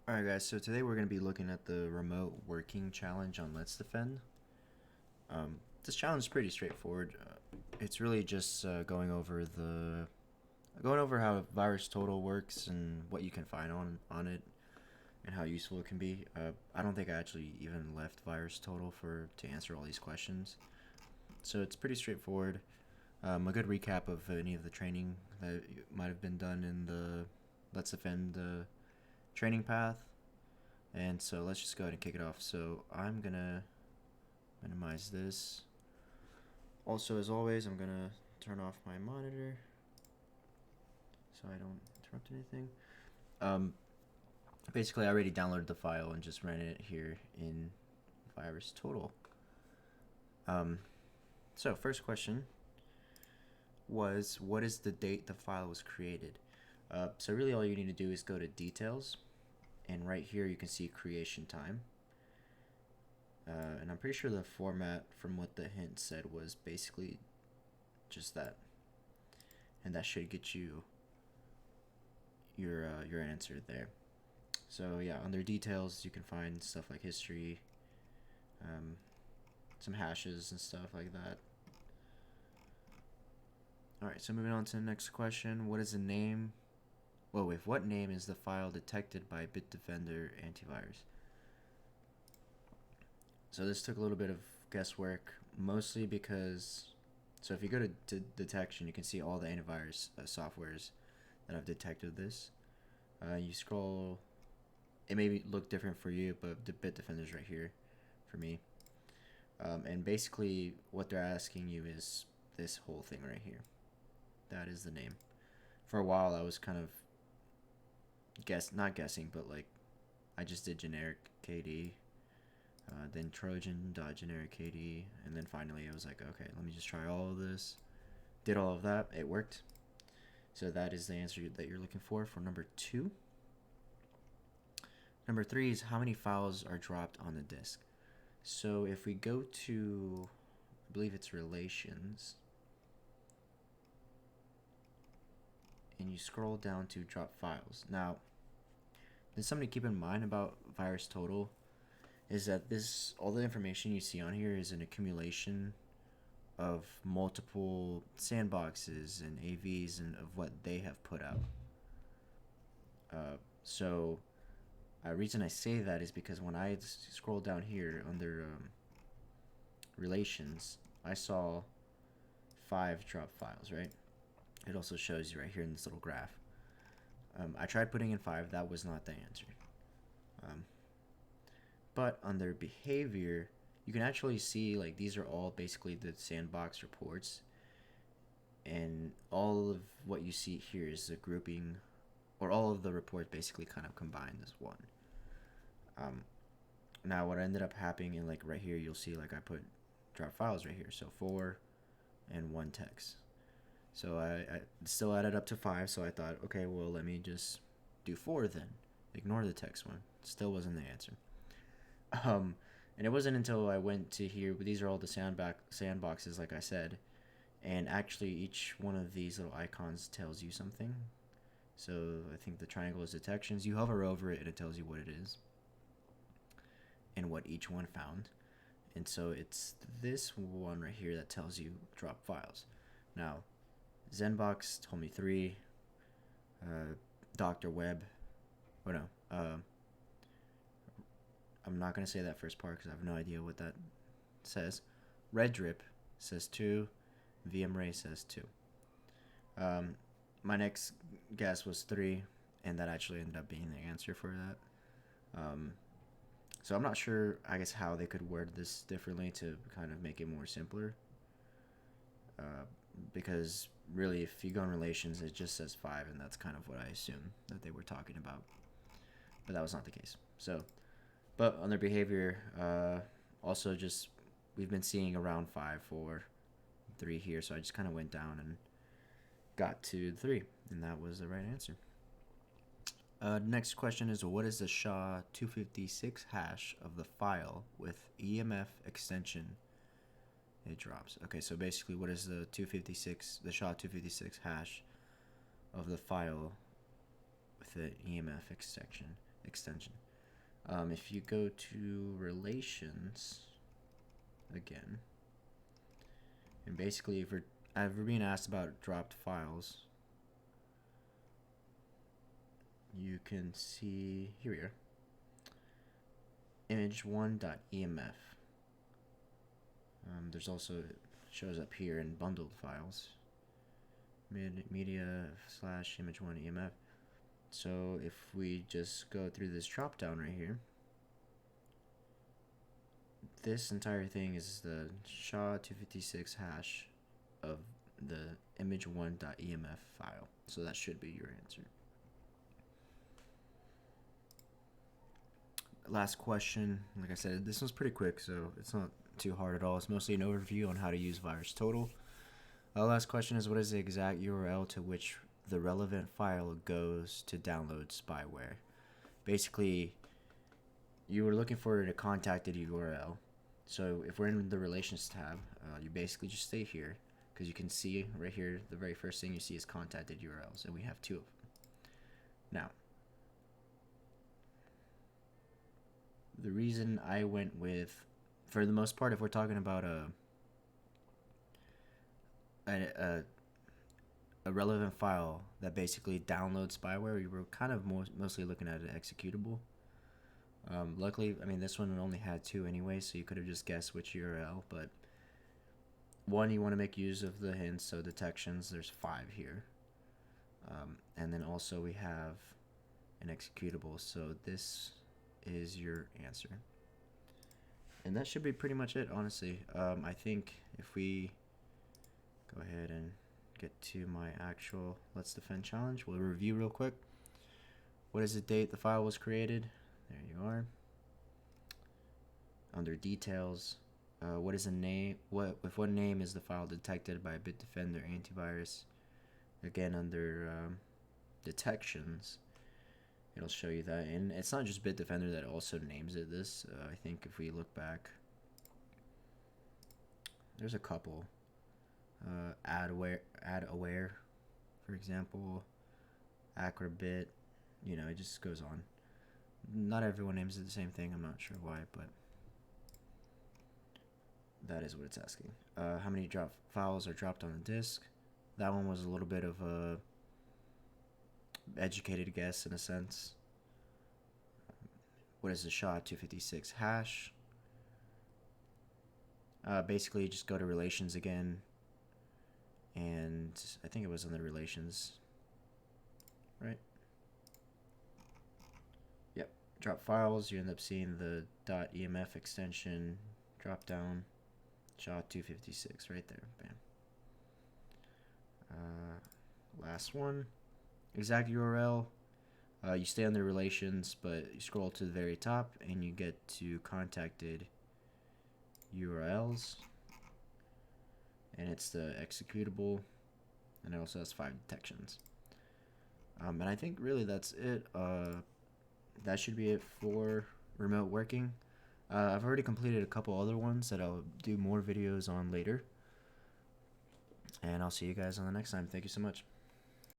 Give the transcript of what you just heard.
Alright guys, so today we're going to be looking at the remote working challenge on LetsDefend. This challenge is pretty straightforward. It's really just going over how virus total works and what you can find on it and how useful it can be. I don't think I actually even left virus total to answer all these questions. So it's pretty straightforward. A good recap of any of the training that might have been done in the LetsDefend training path. And so let's just go ahead and kick it off. So I'm gonna minimize this. Also, as always, I'm gonna turn off my monitor so I don't interrupt anything. Basically, I already downloaded the file and just ran it here in virus total. So first question was, what is the date the file was created? So really all you need to do is go to details, and right here you can see creation time. And I'm pretty sure the format from what the hint said was basically just that, and that should get you your answer there. So yeah, under details you can find stuff like history, some hashes and stuff like that. Alright, so moving on to the next question. What is the name? Well, with what name is the file detected by Bitdefender antivirus? So this took a little bit of guesswork, mostly because, so if you go to detection, you can see all the antivirus softwares that have detected this. You scroll, it may look different for you, but the Bitdefender is right here for me. And basically what they're asking you is this whole thing right here. That is the name. For a while I was kind of not guessing, but like I just did generic KD, then Trojan.generic KD, and then finally I was like, okay, let me just try all of this. Did all of that, it worked. So that is the answer that you're looking for number 2. Number 3 is how many files are dropped on the disk. So if we go to, I believe it's relations, and you scroll down to drop files. Now, there's something to keep in mind about virus total is that all the information you see on here is an accumulation of multiple sandboxes and AVs and of what they have put out. So the reason I say that is because when I scroll down here under relations, I saw 5 drop files, right? It also shows you right here in this little graph. I tried putting in 5, that was not the answer. But under behavior, you can actually see like these are all basically the sandbox reports, and all of what you see here is a grouping, or all of the reports basically kind of combined as one. Now what ended up happening, in like right here you'll see like I put drop files right here, so 4 and 1 text. So I still added up to 5, so I thought, okay, well, let me just do 4 then. Ignore the text one. Still wasn't the answer. And it wasn't until I went to here, these are all the sandboxes, like I said, and actually each one of these little icons tells you something. So I think the triangle is detections. You hover over it and it tells you what it is and what each one found. And so it's this one right here that tells you drop files. Now, Zenbox told me 3. Dr. Web, oh no, I'm not going to say that first part because I have no idea what that says. Red Drip says 2. VMRay says 2. My next guess was 3, and that actually ended up being the answer for that. So I'm not sure, I guess, how they could word this differently to kind of make it more simpler. Because really, if you go in relations, it just says 5, and that's kind of what I assume that they were talking about. But that was not the case. So, but on their behavior, also just, we've been seeing around 5, 4, 3 here, so I just kind of went down and got to 3, and that was the right answer. Next question is, what is the SHA-256 hash of the file with EMF extension it drops? Okay, so basically what is the SHA-256 hash of the file with the EMF extension? extension. If you go to relations again, and basically if we're being asked about dropped files, you can see, here we are, image1.emf. There's also, it shows up here in bundled files, media/image1.emf. So if we just go through this drop down right here, this entire thing is the SHA-256 hash of the image1.emf file. So that should be your answer. Last question. Like I said, this one's pretty quick, so it's not too hard at all. It's mostly an overview on how to use VirusTotal. Last question is, what is the exact URL to which the relevant file goes to download spyware? Basically, you were looking for a contacted URL. So if we're in the relations tab, you basically just stay here, because you can see right here, the very first thing you see is contacted URLs, and we have 2 of them. Now, the reason I went with, for the most part, if we're talking about a relevant file that basically downloads spyware, we were kind of mostly looking at an executable. Luckily, I mean, this one only had 2 anyway, so you could have just guessed which URL, but one, you want to make use of the hints, so detections, there's 5 here. And then also we have an executable, so this is your answer. And that should be pretty much it, honestly. I think if we go ahead and get to my actual Let's Defend challenge, we'll review real quick. What is the date the file was created? There you are. Under details, what is the name? With what name is the file detected by Bitdefender antivirus? Again, under detections, it'll show you that, and it's not just Bitdefender that also names it this. I think if we look back, there's a couple. AdAware, for example, Acrobit. You know, it just goes on. Not everyone names it the same thing. I'm not sure why, but that is what it's asking. How many files are dropped on the disk? That one was a little bit of a educated guess in a sense. What is the SHA-256 hash? Basically, just go to relations again, and I think it was on the relations, right? Yep. Drop files. You end up seeing the .emf extension drop down. SHA-256 right there. Bam. Last one. Exact URL. You stay under relations, but you scroll to the very top and you get to contacted URLs, and it's the executable, and it also has 5 detections. And I think really that's it. That should be it for remote working. I've already completed a couple other ones that I'll do more videos on later, and I'll see you guys on the next time. Thank you so much.